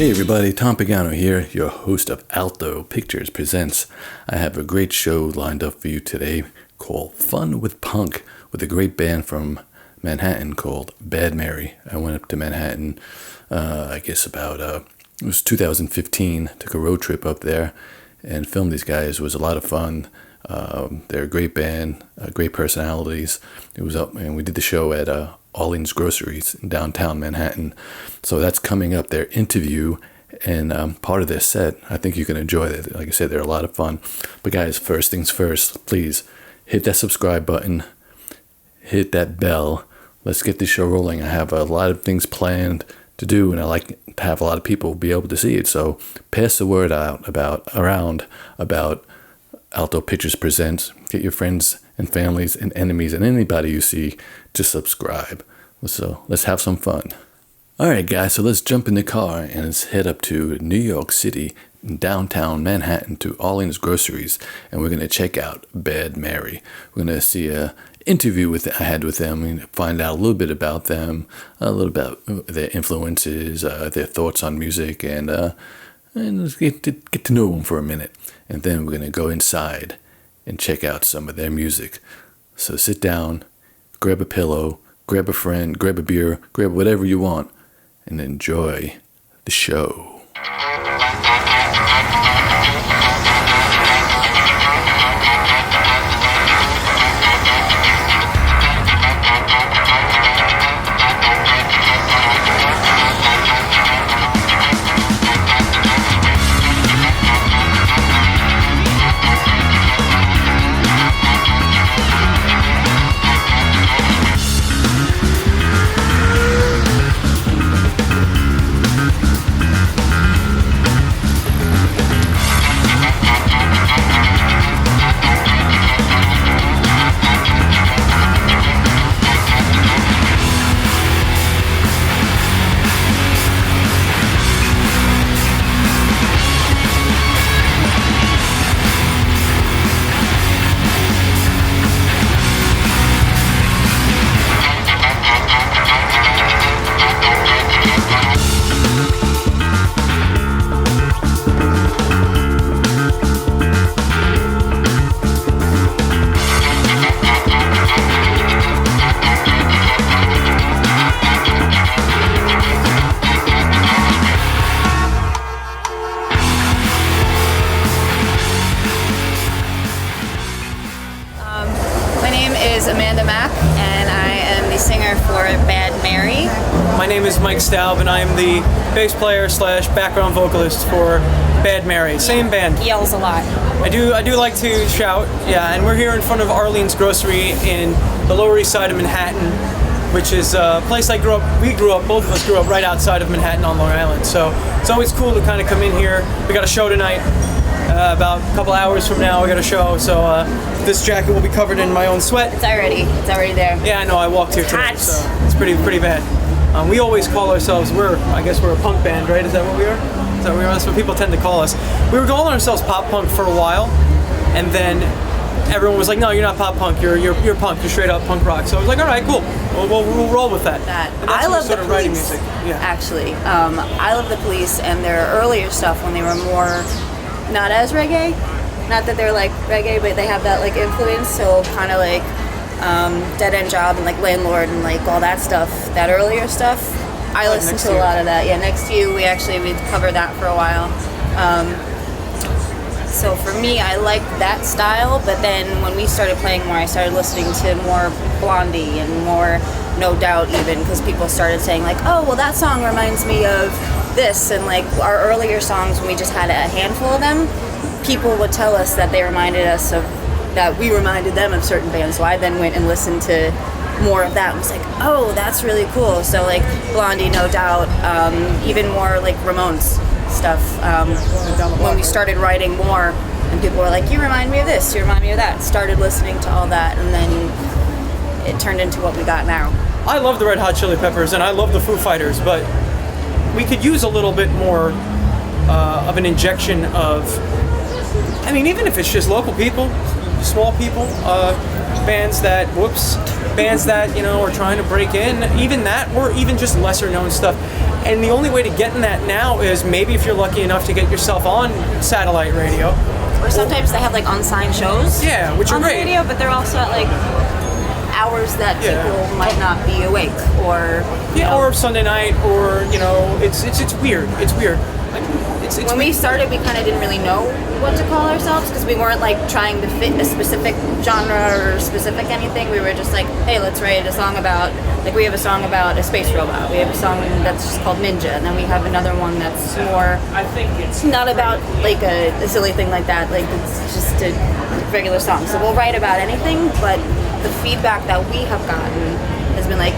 Hey everybody, Tom Pagano here, your host of Alto Pictures Presents. I have a great show lined up for you today called Fun with Punk with a great band from Manhattan called Bad Mary. I went up to Manhattan, it was 2015, took a road trip up there and filmed these guys. It was a lot of fun. They're a great band, great personalities. It was up, and we did the show at Orleans Groceries in downtown Manhattan. So that's coming up, their interview and part of their set. I think you can enjoy it. Like I said, they're a lot of fun. But guys, first things first, please hit that subscribe button, hit that bell. Let's get this show rolling. I have a lot of things planned to do, and I like to have a lot of people be able to see it. So pass the word out about Alto Pictures Presents. Get your friends and families and enemies and anybody you see to subscribe. So let's have some fun. All right, guys, so let's jump in the car and let's head up to New York City, downtown Manhattan, to Orleans Groceries, and we're going to check out Bad Mary. We're going to see a interview I had with them and find out a little bit about them, a little about their influences, their thoughts on music, and let's get to know them for a minute. And then we're going to go inside and check out some of their music. So sit down, grab a pillow, grab a friend, grab a beer, grab whatever you want, and enjoy the show. And I am the bass player / background vocalist for Bad Mary. Same band. Yells a lot. I do like to shout, yeah, and we're here in front of Orleans Grocery in the Lower East Side of Manhattan, which is a place both of us grew up right outside of Manhattan on Long Island. So it's always cool to kind of come in here. We got a show tonight. About a couple hours from now we got a show, so this jacket will be covered in my own sweat. It's already there. Yeah, I know, I walked here today, hot. so it's pretty bad. We always call ourselves, we're a punk band, right? Is that what we are? That's what people tend to call us. We were calling ourselves pop punk for a while, and then everyone was like, no, you're not pop punk, you're punk, you're straight up punk rock. So I was like, all right, cool, we'll roll with that. I love the Police, music. Yeah. Actually. I love the Police and their earlier stuff when they were more, not as reggae, not that they're like reggae, but they have that like influence, so kind of like Dead End Job and like Landlord and like all that stuff, that earlier stuff. I listened to a lot of that. Yeah, Next to You, we covered that for a while. So for me, I liked that style, but then when we started playing more, I started listening to more Blondie and more No Doubt even, because people started saying like, oh, well that song reminds me of this, and like our earlier songs when we just had a handful of them, people would tell us that they reminded us of that we reminded them of certain bands, so I then went and listened to more of that and was like, oh, that's really cool. So like Blondie, No Doubt, even more like Ramones stuff. When we started writing more and people were like, you remind me of this, you remind me of that, started listening to all that, and then it turned into what we got now. I love the Red Hot Chili Peppers and I love the Foo Fighters, but we could use a little bit more of an injection of, I mean, even if it's just local people, small people, bands that, you know, are trying to break in, even that, or even just lesser known stuff. And the only way to get in that now is maybe if you're lucky enough to get yourself on satellite radio. Or sometimes they have like unsigned shows. Yeah, which are on the great. radio, but they're also at like hours that people might not be awake, or or Sunday night, or it's weird. It's weird. When we started, we kind of didn't really know what to call ourselves because we weren't like trying to fit a specific genre or specific anything. We were just like, hey, let's write a song about, like, we have a song about a space robot. We have a song that's just called Ninja, and then we have another one that's more, I think it's not about like a silly thing like that. Like, it's just a regular song. So we'll write about anything, but the feedback that we have gotten has been like,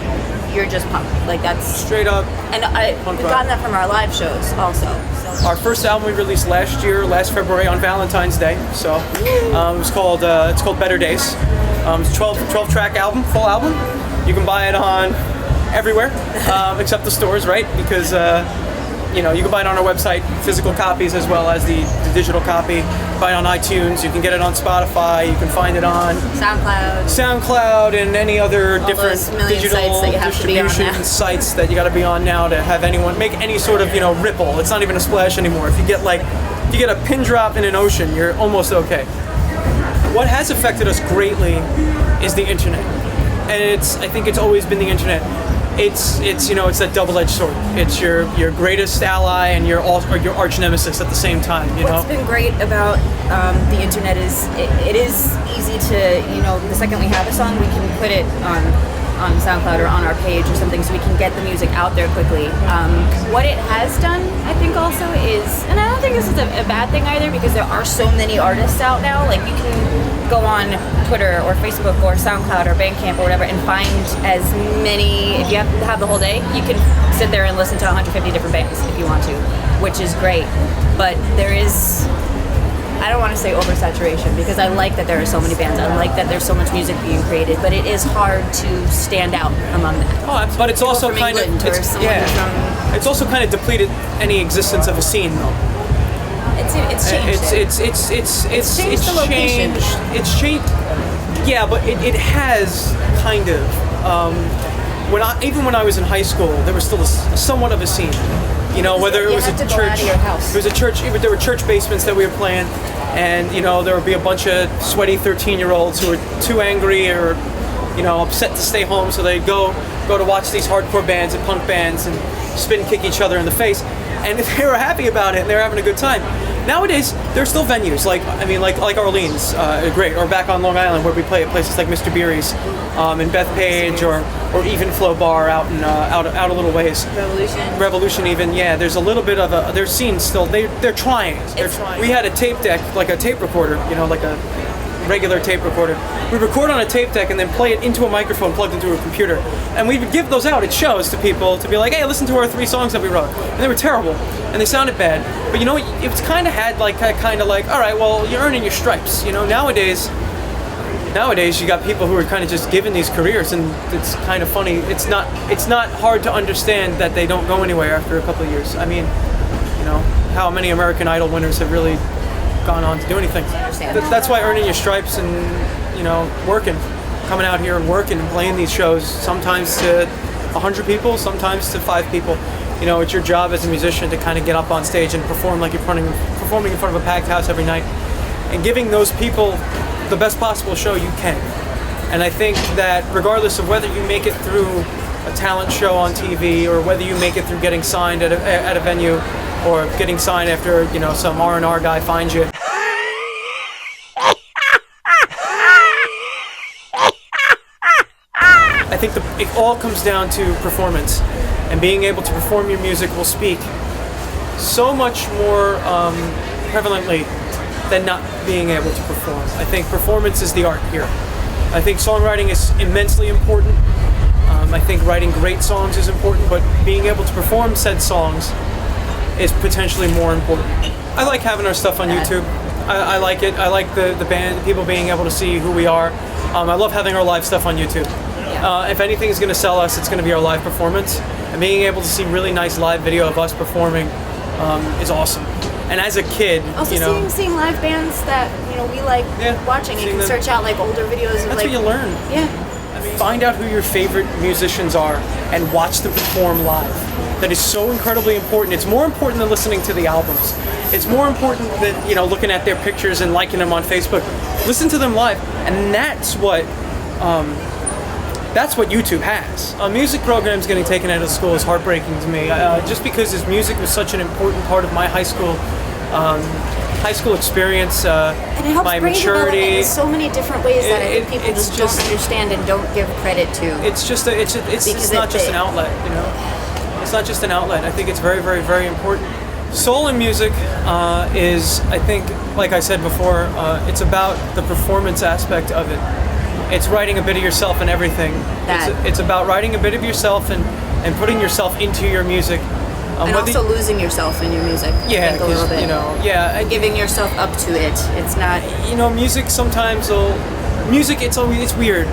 you're just punk. Like, that's straight up. And we've gotten that from our live shows also. So. Our first album we released last February on Valentine's Day. So it's called Better Days. It's a 12 track album, full album. You can buy it on everywhere except the stores, right? Because you can buy it on our website, physical copies as well as the digital copy. Buy it on iTunes. You can get it on Spotify. You can find it on SoundCloud, and any other all different digital sites that you have distribution sites that you got to be on now to have anyone make any sort of ripple. It's not even a splash anymore. If you get a pin drop in an ocean, you're almost okay. What has affected us greatly is the internet, and I think it's always been the internet. It's that double-edged sword. It's your greatest ally and your arch nemesis at the same time. What's been great about the internet is it is easy to the second we have a song, we can put it on SoundCloud or on our page or something, so we can get the music out there quickly. What it has done, I think, also is, and I don't think this is a bad thing either, because there are so many artists out now. Like, you can go on Twitter or Facebook or SoundCloud or Bandcamp or whatever and find as many. If you have the whole day, you can sit there and listen to 150 different bands if you want to, which is great. But there is, I don't want to say oversaturation, because I like that there are so many bands. I like that there's so much music being created, but it is hard to stand out among that. Oh, but it's also kind of it's also kind of depleted any existence of a scene, though. It's changed. It's changed the location. It's changed. Yeah, but it has kind of. Even when I was in high school, there was still somewhat of a scene. Whether it was a church, there were church basements that we were playing, and there would be a bunch of sweaty 13-year-olds who were too angry or upset to stay home, so they'd go to watch these hardcore bands and punk bands and spit and kick each other in the face. And if they were happy about it and they were having a good time. Nowadays, there are still venues like Orleans, great, or back on Long Island where we play at places like Mr. Beery's, in Bethpage, or even Flow Bar out a little ways. Revolution even, yeah. There's a little bit of their scene still. They're trying. We had a tape deck, like a tape recorder, like a regular tape recorder. We record on a tape deck and then play it into a microphone plugged into a computer. And we would give those out at shows to people to be like, hey, listen to our 3 songs that we wrote. And they were terrible. And they sounded bad. But it's kind of had like, all right, well, you're earning your stripes. Nowadays you got people who are kind of just given these careers, and it's kind of funny. It's not hard to understand that they don't go anywhere after a couple of years. I mean, how many American Idol winners have really gone on to do anything? That's why earning your stripes and working, coming out here and working and playing these shows, sometimes to 100 people, sometimes to 5 people. It's your job as a musician to kind of get up on stage and perform like you're performing in front of a packed house every night, and giving those people the best possible show you can. And I think that regardless of whether you make it through a talent show on TV, or whether you make it through getting signed at a venue, or getting signed after some R&R guy finds you. I think it all comes down to performance, and being able to perform your music will speak so much more prevalently than not being able to perform. I think performance is the art here. I think songwriting is immensely important. I think writing great songs is important, but being able to perform said songs is potentially more important. I like having our stuff on YouTube. I like it. I like the band, the people being able to see who we are. I love having our live stuff on YouTube. If anything is going to sell us, it's going to be our live performance. And being able to see really nice live video of us performing is awesome. And as a kid, also seeing live bands that we like watching. You can search out like older videos. That's what you learn. Yeah. Find out who your favorite musicians are and watch them perform live. that is so incredibly important. It's more important than listening to the albums. It's more important than, you know, looking at their pictures and liking them on Facebook. Listen to them live, and that's what YouTube has. Music programs getting taken out of school is heartbreaking to me. Just because his music was such an important part of my high school experience, and it helps my brain maturity. development in so many different ways that I think people just don't understand and don't give credit to. It's not just an outlet, you know. It's not just an outlet. I think it's very, very, very important. Soul in music is, I think, like I said before, it's about the performance aspect of it. It's writing a bit of yourself in everything. It's about writing a bit of yourself and putting yourself into your music. And also losing yourself in your music. Yeah, a little bit. You know, yeah. Giving yourself up to it. It's not. You know, music sometimes it's weird.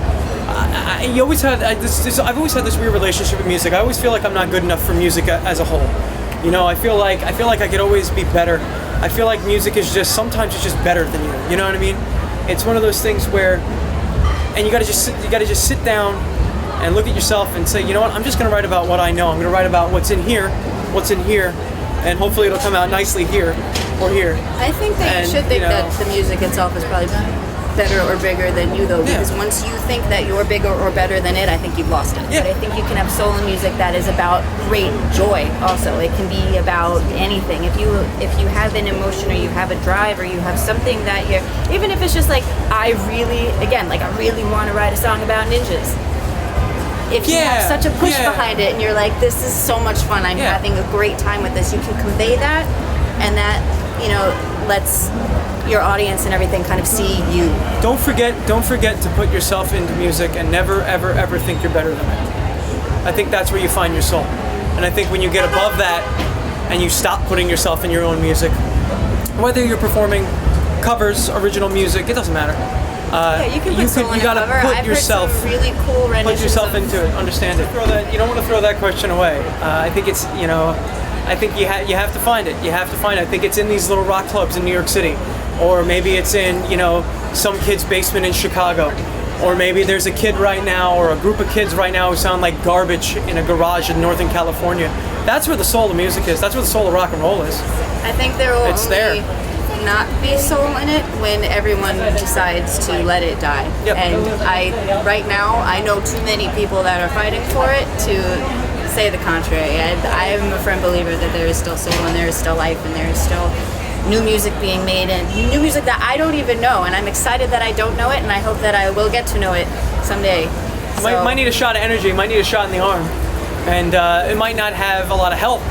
I've always had this weird relationship with music. I always feel like I'm not good enough for music as a whole. You know, I feel like I could always be better. I feel like music is sometimes it's just better than you. You know what I mean? It's one of those things where, and you gotta just sit down and look at yourself and say, you know what? I'm just gonna write about what I know. I'm gonna write about what's in here, and hopefully it'll come out nicely here or here. I think that you should think that the music itself is probably better or bigger than you, though, because once you think that you're bigger or better than it, I think you've lost it. Yeah. But I think you can have soul in music that is about great joy also. It can be about anything. If you have an emotion or you have a drive or you have something that you're, even if it's just like, I really want to write a song about ninjas. If you have such a push behind it and you're like, this is so much fun, I'm having a great time with this, you can convey that, and that, you know, lets your audience and everything kind of see you. Don't forget to put yourself into music and never, ever, ever think you're better than it. I think that's where you find your soul. And I think when you get above that and you stop putting yourself in your own music, whether you're performing covers, original music, it doesn't matter. You can put soul in a cover. I've heard some really cool renditions. Put yourself into it, understand it. You don't want to throw that question away. I think it's, you know, I think you have to find it. You have to find it. I think it's in these little rock clubs in New York City. Or maybe it's in, you know, some kid's basement in Chicago. Or maybe there's a kid right now or a group of kids right now who sound like garbage in a garage in Northern California. That's where the soul of music is. That's where the soul of rock and roll is. I think there will not be soul in it when everyone decides to let it die. Yep. And right now, I know too many people that are fighting for it to say the contrary. I am a firm believer that there is still soul and there is still life and there is still new music being made and new music that I don't even know, and I'm excited that I don't know it, and I hope that I will get to know it someday. Might need a shot of energy, might need a shot in the arm, and it might not have a lot of help,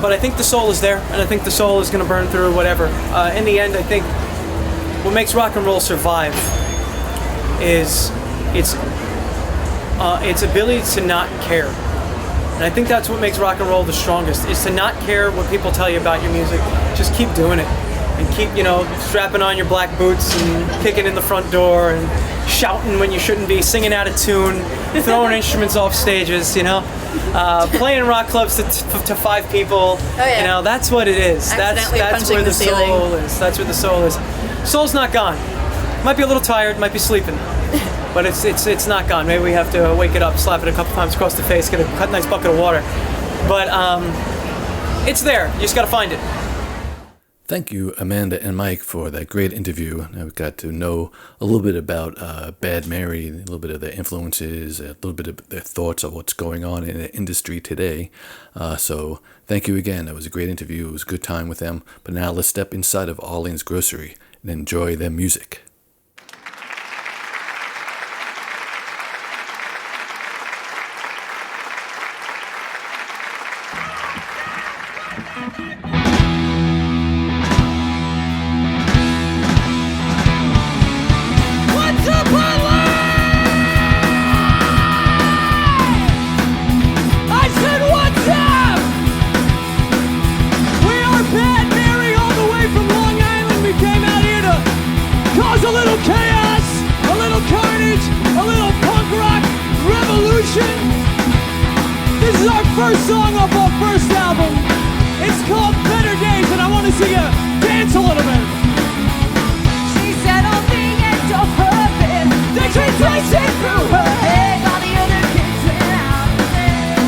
but I think the soul is there, and I think the soul is going to burn through whatever. In the end, I think what makes rock and roll survive is its ability to not care. And I think that's what makes rock and roll the strongest, is to not care what people tell you about your music. Just keep doing it. And keep, you know, strapping on your black boots and kicking in the front door and shouting when you shouldn't be, singing out of tune, throwing instruments off stages, you know. Playing rock clubs to 5 people. Oh, yeah. You know, that's what it is. That's where the soul is. That's where the soul is. Soul's not gone. Might be a little tired, might be sleeping. But it's not gone. Maybe we have to wake it up, slap it a couple times across the face, get a nice bucket of water. But it's there. You just got to find it. Thank you, Amanda and Mike, for that great interview. I got to know a little bit about Bad Mary, a little bit of their influences, a little bit of their thoughts of what's going on in the industry today. So thank you again. That was a great interview. It was a good time with them. But now let's step inside of Arlene's Grocery and enjoy their music. This is our first song off our first album. It's called Better Days, and I want to see you dance a little bit. She said on the edge of her bed, the train racing through her head. All the other kids went out there.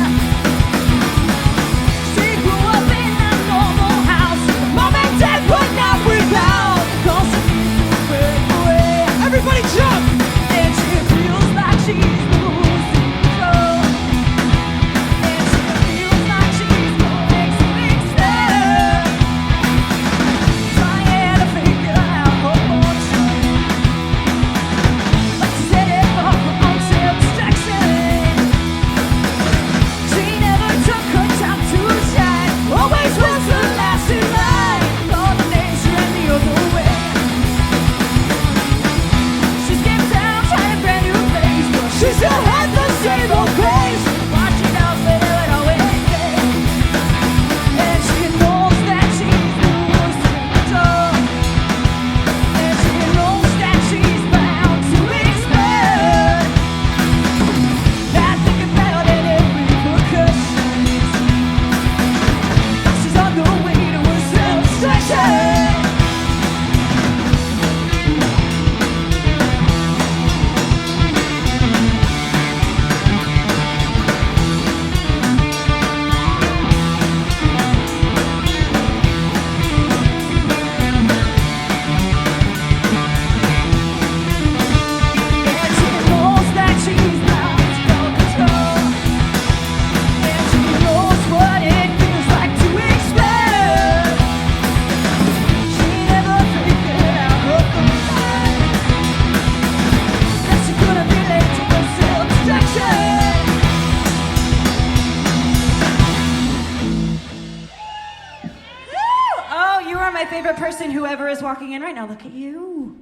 person, whoever is walking in right now, look at you.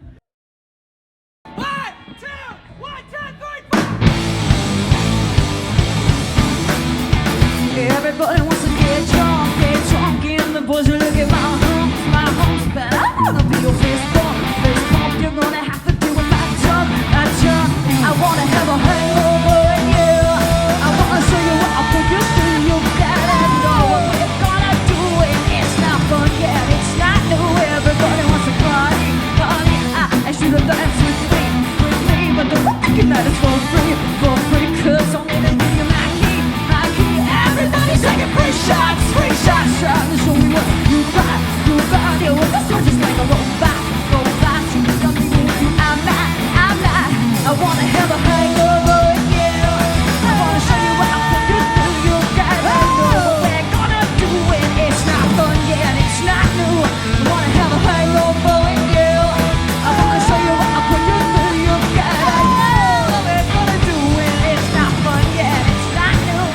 1, 2, 1, 2, 3, 4. Everybody wants to get drunk, and the boys are looking my homes, but I wanna be your fist bump, you're gonna have to do a jump, I wanna have a hangover, yeah, I wanna show you what I'll put you through, you gotta know what we're gonna do, and it's not fun, yeah, it's not new, everybody wants to party, I ask you to dance with me, but the fucking night is for free, cause I'm gonna give you my key, everybody's taking free shots, trying to show me what you got, yeah, well this one just like a robot, so you don't need me, I'm not, I wanna have a hangover, yeah, I wanna show you what I'll put you through, you gotta know what we're gonna do, and it's not fun, yeah, and it's not new, I wanna have a hangover, yeah, I wanna show you what I'll put you through, you gotta know what we're gonna do, and it's not fun, yeah, and it's not new.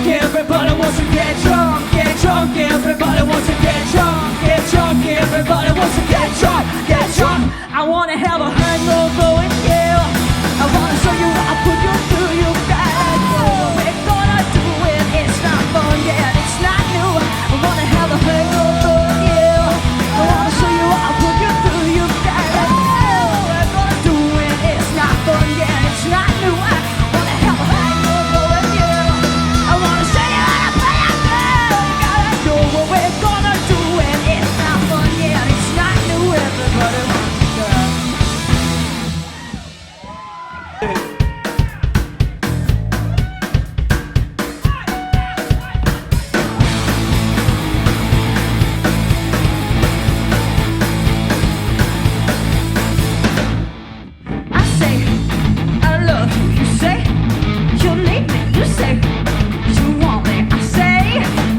Everybody wants to get drunk, everybody wants to get drunk, everybody wants to get drunk, I wanna have a hangover with you, I wanna show you what I put you through, you gotta know what we're gonna do, and it's not fun, yeah, and it's not new, I wanna have a hangover with you, I wanna show you what I put you through, you gotta know what we're gonna do, and it's not fun, yeah, and it's not new, I wanna have a hangover with you, I wanna show you how to play it through, you gotta know what we're gonna do, and it's not fun, yeah, and it's not new, everybody wants to go. I say, I love you, you say, you need me, you say, you want me, I say,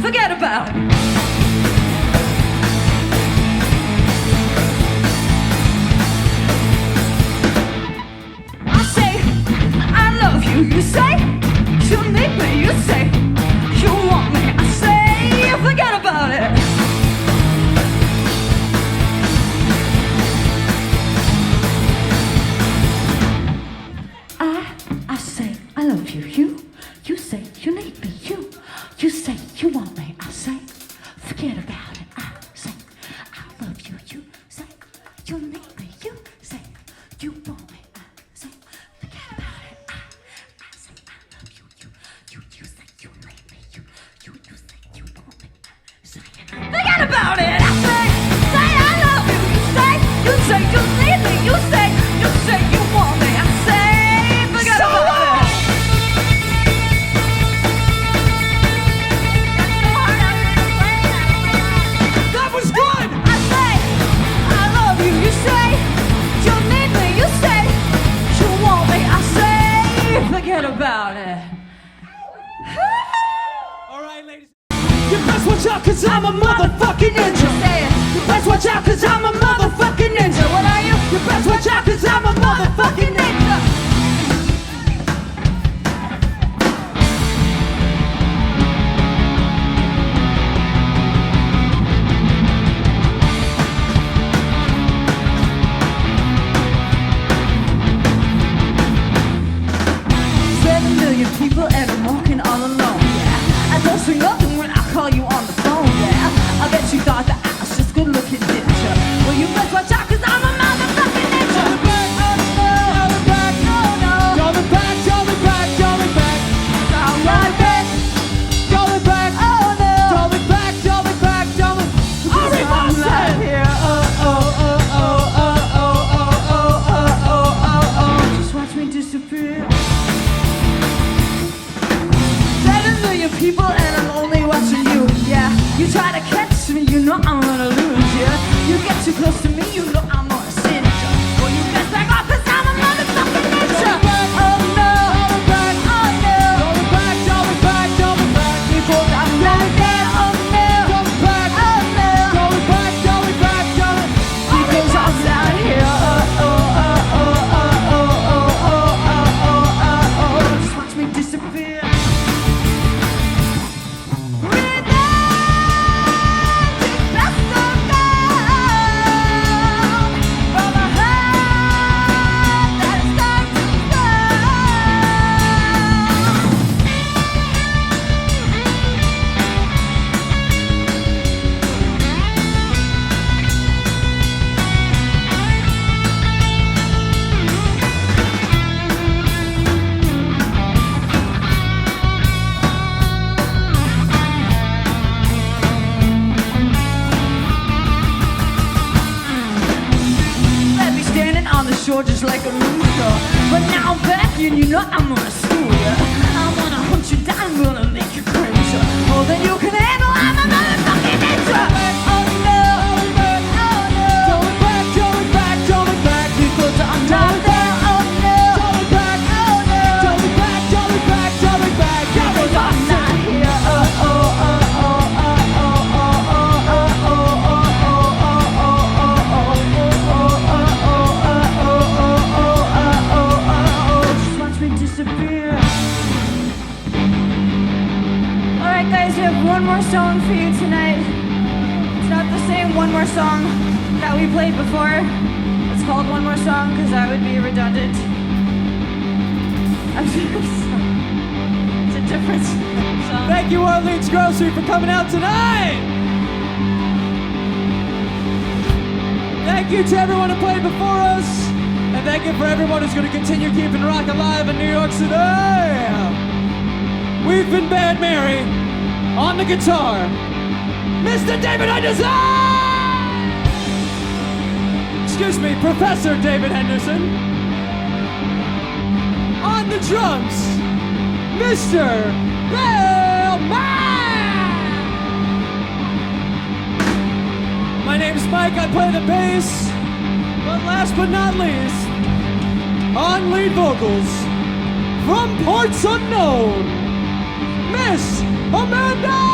forget about it. I say, I love you, you say, you need me, you say, you want me, I say, forget about it. I say, I love you, you say, you need me, you say, you want me, I say, forget about it, I say, I love you, you say, you need me, you say, you want me, I say, forget about it, I say, I love you, you say, you need me, you say, you want me, I say, forget about it, I say I love you, you say, you need me, you say, you want me, I say, forget about it. That was good! I say, I love you, you say, you need me, you say, you want me, I say, forget about it. Alright, ladies. You best watch out cause I'm a motherfucking ninja. You best watch out cause I'm a motherfucking ninja. What are you? You best watch out cause I'm a motherfucking ninja. People and I'm walking all alone, yeah. I don't say nothing when I call you on the phone, yeah. I bet you thought that I was just good looking, didn't you? Well, you best watch out cause I'm a motherfucking ninja. You're the back, you're the back, no, no. You're the back, you're the back, you're the back. I'm right back. You're the back, oh no. You're the back, you're the back, you're the back. I'm right here, oh, oh, oh, oh, oh, oh, oh, oh, oh, oh, try to catch me, you know I'm gonna lose you. You get too close to me, you know I'm gonna send you. Well, you best back off, cause I'm a motherfucking ninja. Oh no, oh no, don't be back, don't be back, don't be back. Before I'm not there, oh no, don't be back, oh no, don't be back, don't be back, don't be. Because I'm down here, just watch me disappear. Just like a loser, but now I'm back and you know I'm gonna school ya. I'm gonna hunt you down, I'm gonna make you crazy. More than you can handle, I'm a motherfucking ninja. Oh no, oh no, don't be back, don't be back, don't be back, because I'm not there. Oh no, don't be back, oh no, don't be back, don't be back, don't be back, because I'm not here. Alright guys, we have one more song for you tonight. It's not the same One More Song that we played before. It's called One More Song because that would be redundant. I'm sorry. It's a different song. Thank you, Orleans Grocery, for coming out tonight. Thank you to everyone who played before us, and thank you for everyone who's going to continue keeping rock alive in New York City. We've been Bad Mary. On the guitar, Mr. David Henderson! Excuse me, Professor David Henderson. On the drums, Mr. Bill Mann! My name's Mike, I play the bass. But last but not least, on lead vocals, from parts unknown, Miss Amanda!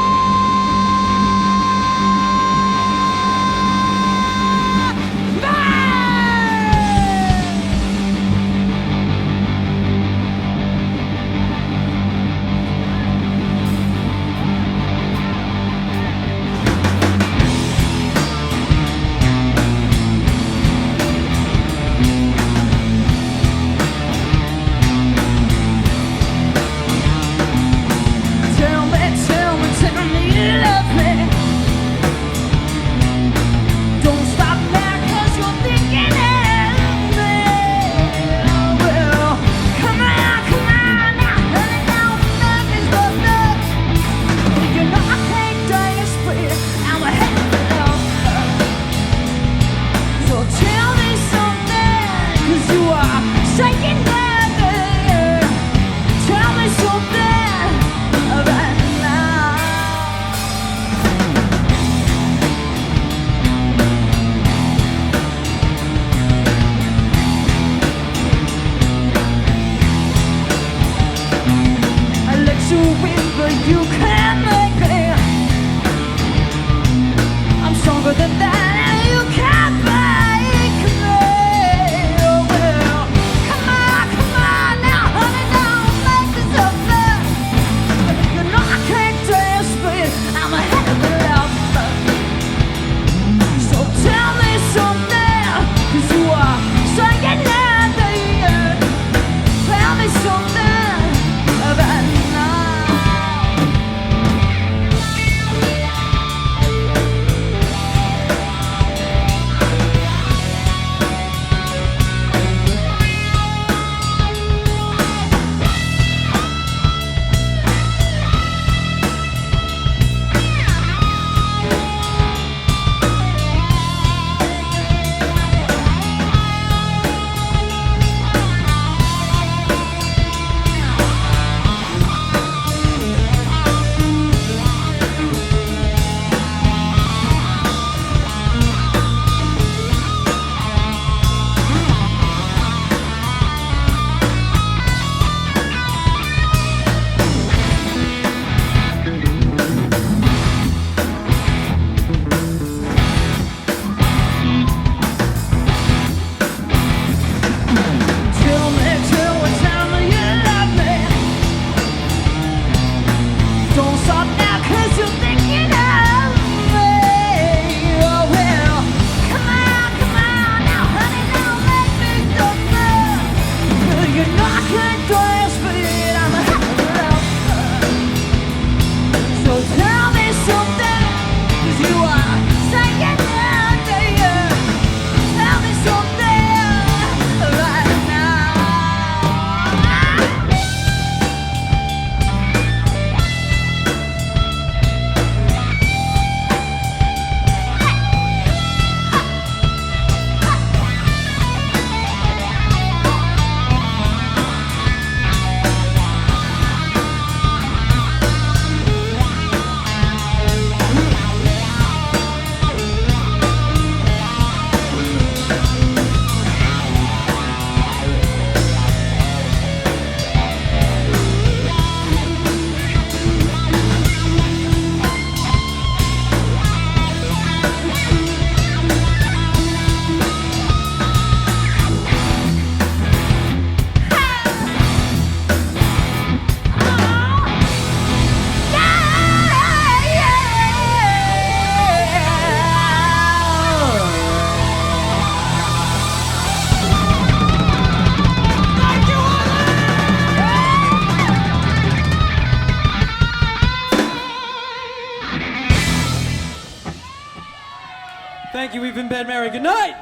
Thank you. We've been Bad Mary. Good night.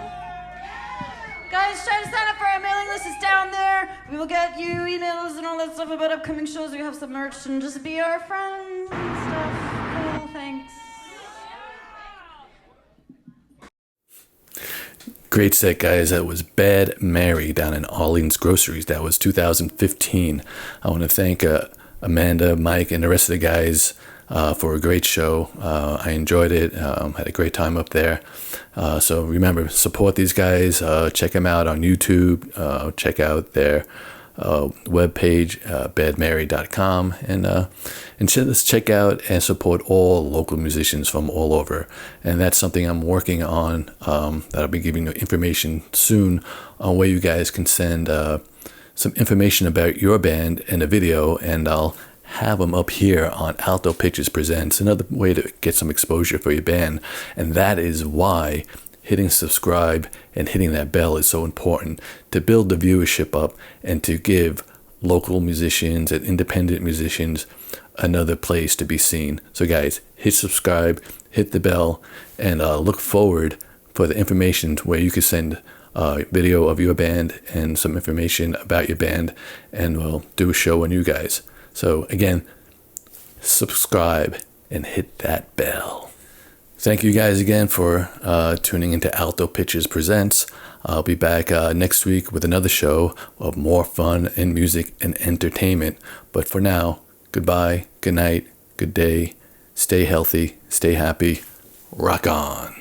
Guys, try to sign up for our mailing list. It's down there. We will get you emails and all that stuff about upcoming shows. We have some merch and just be our friends and stuff. Cool, thanks. Great set, guys. That was Bad Mary down in Arlene's Groceries. That was 2015. I want to thank Amanda, Mike, and the rest of the guys for a great show. I enjoyed it. Had a great time up there. So remember, support these guys. Check them out on YouTube. Check out their webpage, badmary.com, and let's check out and support all local musicians from all over. And that's something I'm working on, that I'll be giving you information soon on where you guys can send some information about your band and a video, and I'll have them up here on Alto Pictures Presents, another way to get some exposure for your band. And that is why hitting subscribe and hitting that bell is so important, to build the viewership up and to give local musicians and independent musicians another place to be seen. So guys, hit subscribe, hit the bell, and look forward for the information where you can send a video of your band and some information about your band, and we'll do a show on you guys. So again, subscribe and hit that bell. Thank you guys again for tuning into Alto Pictures Presents. I'll be back next week with another show of more fun and music and entertainment. But for now, goodbye, good night, good day. Stay healthy, stay happy, rock on.